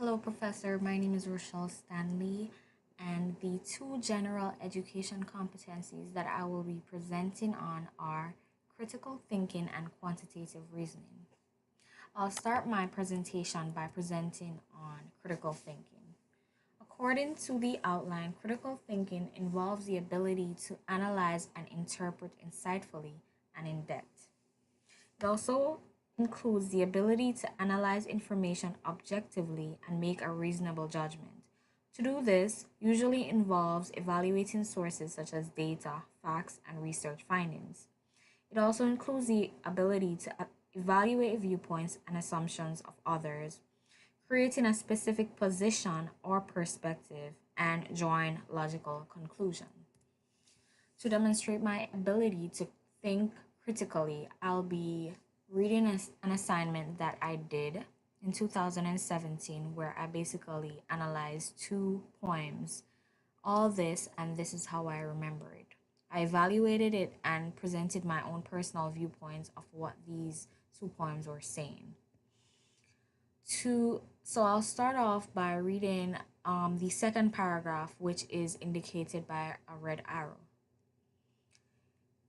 Hello, Professor. My name is Rochelle Stanley, and the two general education competencies that I will be presenting on are critical thinking and quantitative reasoning. I'll start my presentation by presenting on critical thinking. According to the outline, critical thinking involves the ability to analyze and interpret insightfully and in depth. It also includes the ability to analyze information objectively and make a reasonable judgment. To do this usually involves evaluating sources such as data, facts, and research findings. It also includes the ability to evaluate viewpoints and assumptions of others, creating a specific position or perspective, and drawing logical conclusions. To demonstrate my ability to think critically, I'll be reading an assignment that I did in 2017 where I basically analyzed two poems. All this, and this is how I remember it. I evaluated it and presented my own personal viewpoints of what these two poems were saying. So I'll start off by reading the second paragraph, which is indicated by a red arrow.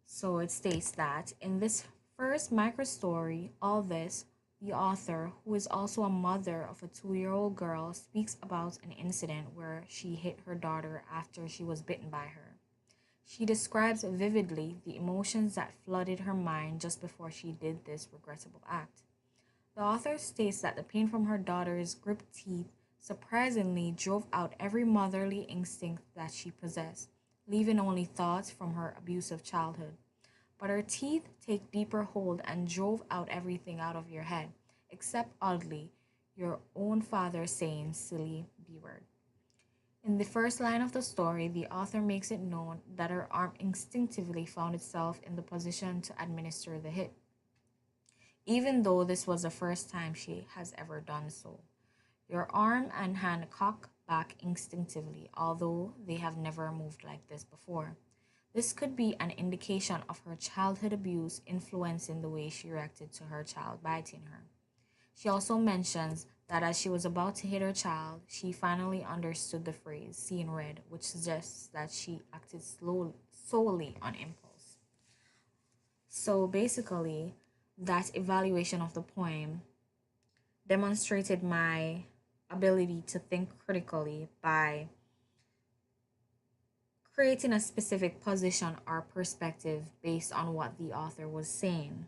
So it states that in this first microstory, All This, the author, who is also a mother of a 2-year-old girl, speaks about an incident where she hit her daughter after she was bitten by her. She describes vividly the emotions that flooded her mind just before she did this regrettable act. The author states that the pain from her daughter's gripped teeth surprisingly drove out every motherly instinct that she possessed, leaving only thoughts from her abusive childhood. But her teeth take deeper hold and drove out everything out of your head, except oddly, your own father saying silly B word. In the first line of the story, the author makes it known that her arm instinctively found itself in the position to administer the hit, even though this was the first time she has ever done so. Your arm and hand cock back instinctively, although they have never moved like this before. This could be an indication of her childhood abuse influencing the way she reacted to her child biting her. She also mentions that as she was about to hit her child, she finally understood the phrase seeing red, which suggests that she acted solely on impulse. So basically, that evaluation of the poem demonstrated my ability to think critically by creating a specific position or perspective based on what the author was saying.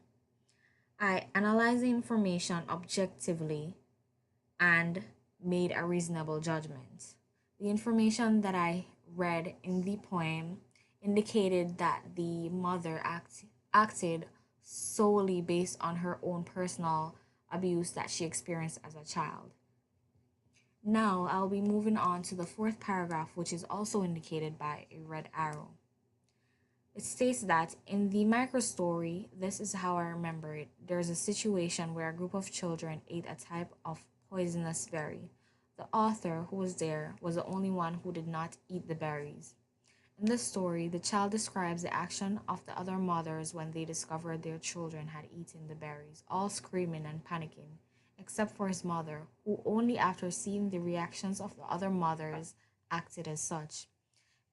I analyzed the information objectively and made a reasonable judgment. The information that I read in the poem indicated that the mother acted solely based on her own personal abuse that she experienced as a child. Now I'll be moving on to the fourth paragraph, which is also indicated by a red arrow. It states that in the microstory, this is how I remember it. There's a situation where a group of children ate a type of poisonous berry. The author, who was there, was the only one who did not eat the berries. In the story, the child describes the action of the other mothers when they discovered their children had eaten the berries, all screaming and panicking, except for his mother, who only after seeing the reactions of the other mothers acted as such.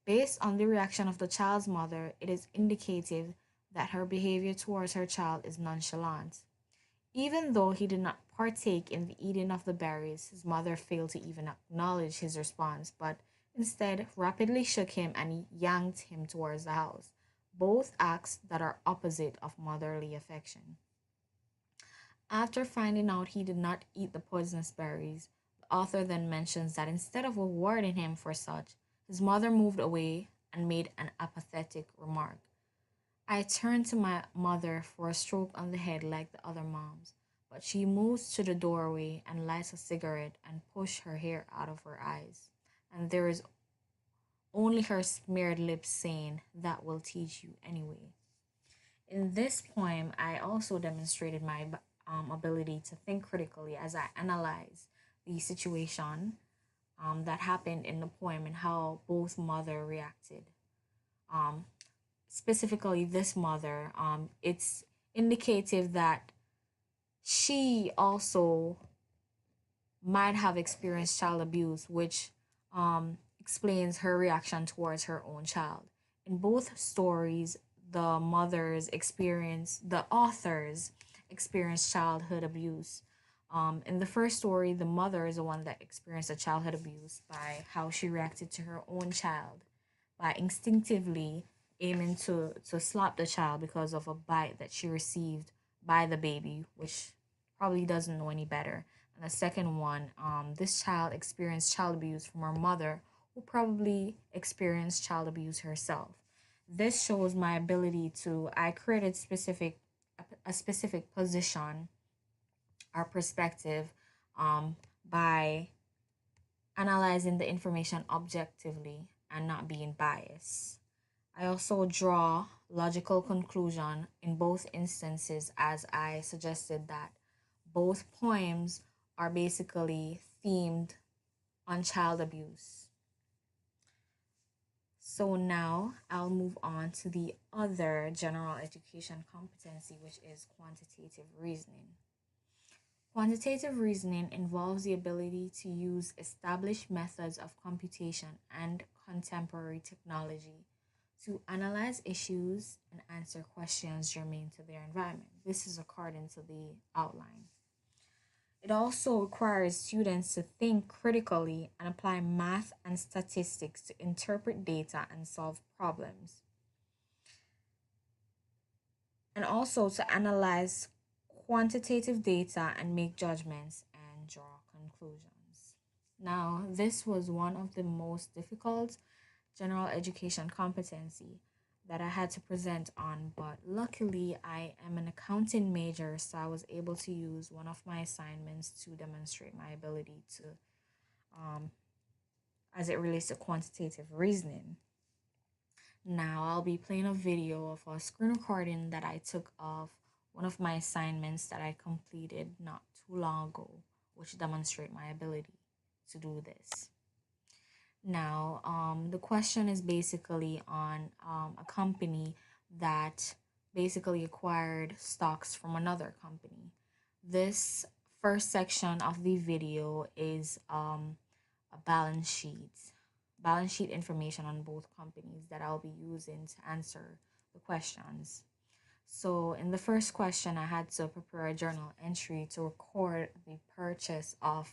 Based on the reaction of the child's mother, it is indicative that her behavior towards her child is nonchalant. Even though he did not partake in the eating of the berries, his mother failed to even acknowledge his response, but instead rapidly shook him and yanked him towards the house, both acts that are opposite of motherly affection. After finding out he did not eat the poisonous berries, the author then mentions that instead of rewarding him for such, his mother moved away and made an apathetic remark. I turned to my mother for a stroke on the head like the other moms, but she moves to the doorway and lights a cigarette and pushes her hair out of her eyes. And there is only her smeared lips saying, "That will teach you anyway." In this poem, I also demonstrated my ability to think critically as I analyze the situation that happened in the poem and how both mother reacted. Um, Specifically, this mother, it's indicative that she also might have experienced child abuse, which explains her reaction towards her own child. In both stories, the authors experienced childhood abuse. In the first story, the mother is the one that experienced a childhood abuse by how she reacted to her own child, by instinctively aiming to slap the child because of a bite that she received by the baby, which probably doesn't know any better. And the second one, this child experienced child abuse from her mother, who probably experienced child abuse herself. This shows my ability to I created a specific position or perspective by analyzing the information objectively and not being biased. I also draw logical conclusion in both instances, as I suggested that both poems are basically themed on child abuse. So now I'll move on to the other general education competency, which is quantitative reasoning. Quantitative reasoning involves the ability to use established methods of computation and contemporary technology to analyze issues and answer questions germane to their environment. This is according to the outline. It also requires students to think critically and apply math and statistics to interpret data and solve problems, and also to analyze quantitative data and make judgments and draw conclusions. Now, this was one of the most difficult general education competency that I had to present on, but luckily I am an accounting major, so I was able to use one of my assignments to demonstrate my ability to um, as it relates to quantitative reasoning. Now I'll be playing a video of a screen recording that I took of one of my assignments that I completed not too long ago, which demonstrate my ability to do this. Now, the question is basically on a company that basically acquired stocks from another company. This first section of the video is a balance sheet information on both companies that I'll be using to answer the questions. So, in the first question, I had to prepare a journal entry to record the purchase of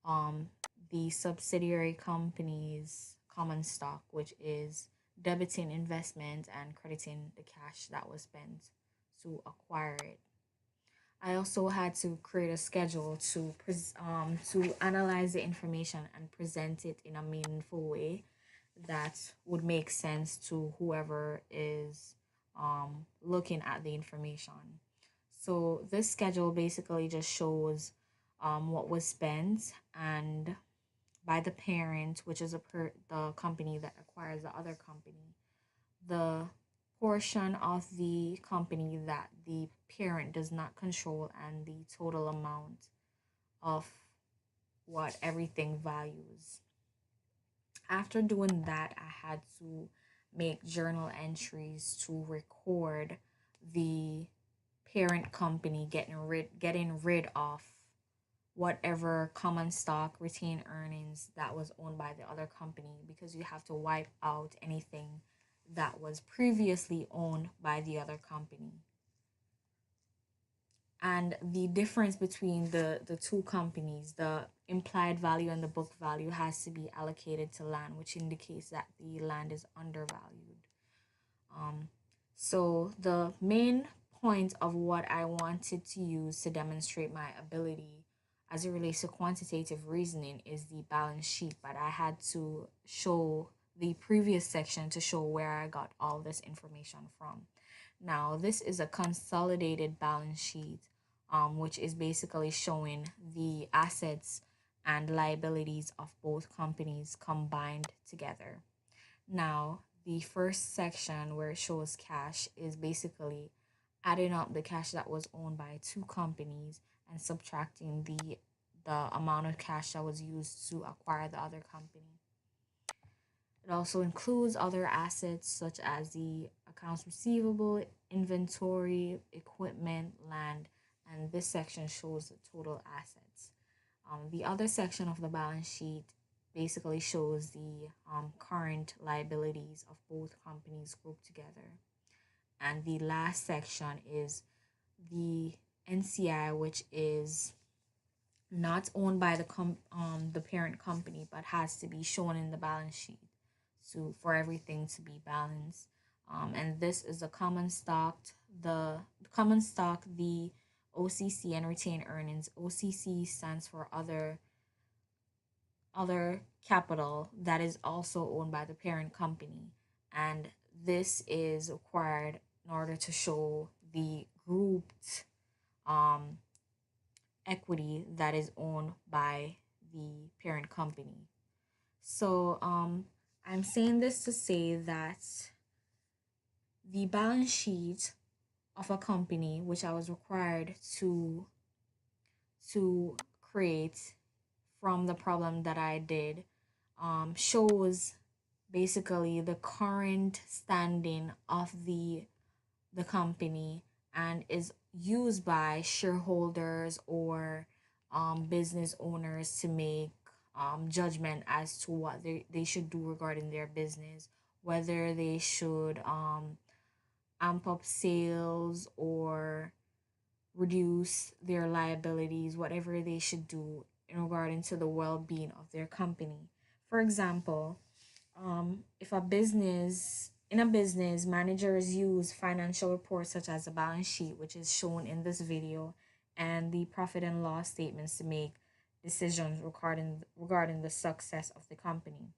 um, the subsidiary company's common stock, which is debiting investment and crediting the cash that was spent to acquire it. I also had to create a schedule to analyze the information and present it in a meaningful way that would make sense to whoever is looking at the information. So this schedule basically just shows what was spent and by the parent, which is the company that acquires the other company, the portion of the company that the parent does not control, and the total amount of what everything values. After doing that, I had to make journal entries to record the parent company getting rid of whatever common stock retained earnings that was owned by the other company, because you have to wipe out anything that was previously owned by the other company. And the difference between the two companies, the implied value and the book value, has to be allocated to land, which indicates that the land is undervalued. um, so the main point of what I wanted to use to demonstrate my ability as it relates to quantitative reasoning is the balance sheet, but I had to show the previous section to show where I got all this information from. Now, this is a consolidated balance sheet, which is basically showing the assets and liabilities of both companies combined together. Now, the first section where it shows cash is basically adding up the cash that was owned by two companies and subtracting the amount of cash that was used to acquire the other company. It also includes other assets such as the accounts receivable, inventory, equipment, land, and this section shows the total assets. The other section of the balance sheet basically shows the current liabilities of both companies grouped together. And the last section is the NCI, which is not owned by the parent company, but has to be shown in the balance sheet for everything to be balanced. And this is the common stock, the OCC and retained earnings. OCC stands for other capital that is also owned by the parent company, and this is required in order to show the grouped um, equity that is owned by the parent company. So I'm saying this to say that the balance sheet of a company, which I was required to create from the problem that I did, shows basically the current standing of the company, and is used by shareholders or business owners to make judgment as to what they should do regarding their business, whether they should amp up sales or reduce their liabilities, whatever they should do in regarding to the well-being of their company. For example, if a business, managers use financial reports such as the balance sheet, which is shown in this video, and the profit and loss statements to make decisions regarding the success of the company.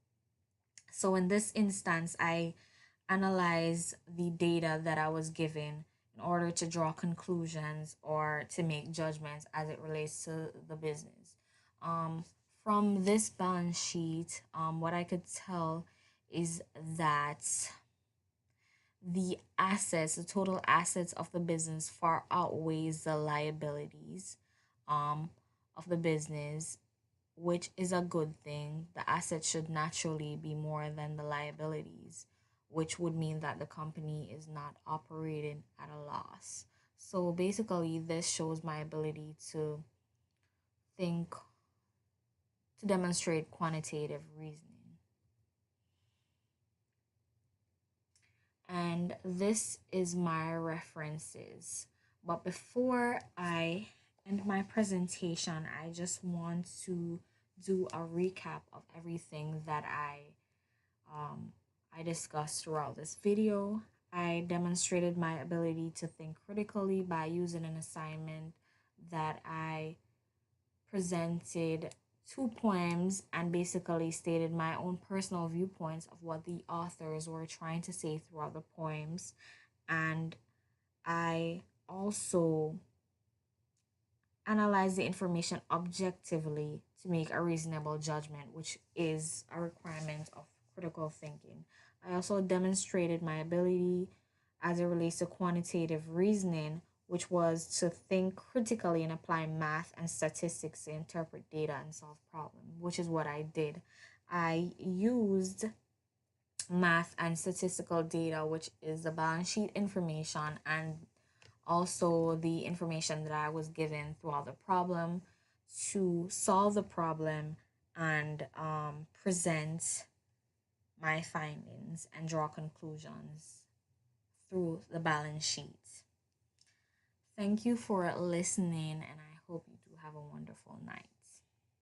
So in this instance, I analyze the data that I was given in order to draw conclusions or to make judgments as it relates to the business. Um, from this balance sheet, what I could tell is that the total assets of the business far outweighs the liabilities um, of the business, which is a good thing. The assets should naturally be more than the liabilities, which would mean that the company is not operating at a loss. So basically, this shows my ability to think, to demonstrate quantitative reasoning. And this is my references. But before I end my presentation, I just want to do a recap of everything that um, I discussed throughout this video. I demonstrated my ability to think critically by using an assignment that I presented two poems and basically stated my own personal viewpoints of what the authors were trying to say throughout the poems. And I also analyze the information objectively to make a reasonable judgment, which is a requirement of critical thinking. I also demonstrated my ability as it relates to quantitative reasoning, which was to think critically and apply math and statistics to interpret data and solve problems, which is what I did. I used math and statistical data, which is the balance sheet information and also the information that I was given throughout the problem, to solve the problem and present my findings and draw conclusions through the balance sheet. Thank you for listening, and I hope you do have a wonderful night.